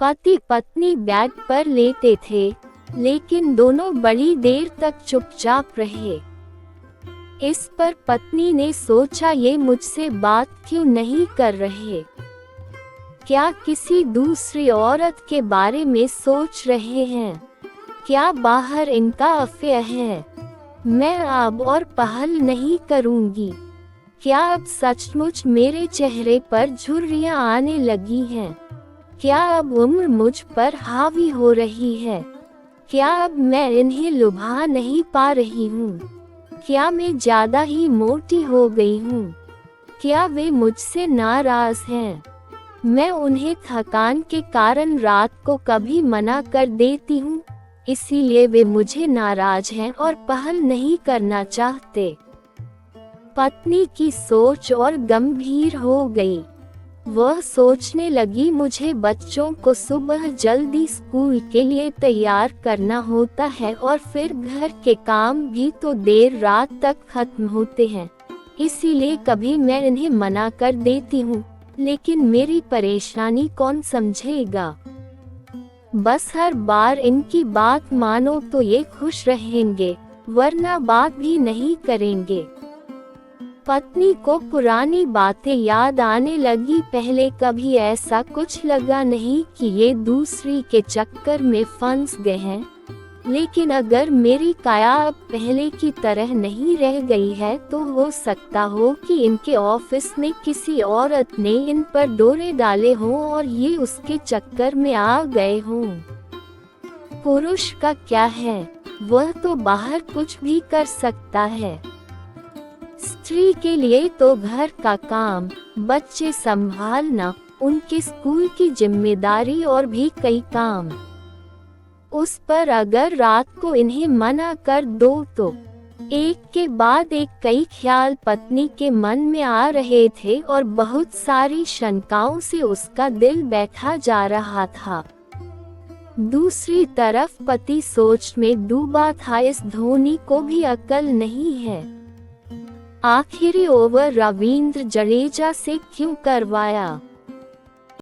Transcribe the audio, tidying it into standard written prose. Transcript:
पति पत्नी बैग पर लेटे थे, लेकिन दोनों बड़ी देर तक चुपचाप रहे। इस पर पत्नी ने सोचा, ये मुझसे बात क्यों नहीं कर रहे? क्या किसी दूसरी औरत के बारे में सोच रहे हैं? क्या बाहर इनका अफेयर है? मैं अब और पहल नहीं करूंगी। क्या अब सचमुच मेरे चेहरे पर झुर्रियां आने लगी हैं? क्या अब उम्र मुझ पर हावी हो रही है? क्या अब मैं इन्हें लुभा नहीं पा रही हूँ? क्या मैं ज्यादा ही मोटी हो गई हूँ? क्या वे मुझसे नाराज हैं? मैं उन्हें थकान के कारण रात को कभी मना कर देती हूँ, इसीलिए वे मुझे नाराज हैं और पहल नहीं करना चाहते। पत्नी की सोच और गंभीर हो गई। वह सोचने लगी, मुझे बच्चों को सुबह जल्दी स्कूल के लिए तैयार करना होता है और फिर घर के काम भी तो देर रात तक खत्म होते हैं, इसीलिए कभी मैं इन्हें मना कर देती हूँ, लेकिन मेरी परेशानी कौन समझेगा? बस हर बार इनकी बात मानो तो ये खुश रहेंगे, वरना बात भी नहीं करेंगे। पत्नी को पुरानी बातें याद आने लगी। पहले कभी ऐसा कुछ लगा नहीं कि ये दूसरी के चक्कर में फंस गए हैं, लेकिन अगर मेरी काया अब पहले की तरह नहीं रह गई है तो हो सकता हो कि इनके ऑफिस में किसी औरत ने इन पर डोरे डाले हों और ये उसके चक्कर में आ गए हों। पुरुष का क्या है, वह तो बाहर कुछ भी कर सकता है। स्त्री के लिए तो घर का काम, बच्चे संभालना, उनके स्कूल की जिम्मेदारी और भी कई काम। उस पर अगर रात को इन्हें मना कर दो तो एक के बाद एक कई ख्याल पत्नी के मन में आ रहे थे और बहुत सारी शंकाओं से उसका दिल बैठा जा रहा था। दूसरी तरफ पति सोच में डूबा था, इस धोनी को भी अकल नहीं है। आखिरी ओवर रवींद्र जडेजा से क्यों करवाया?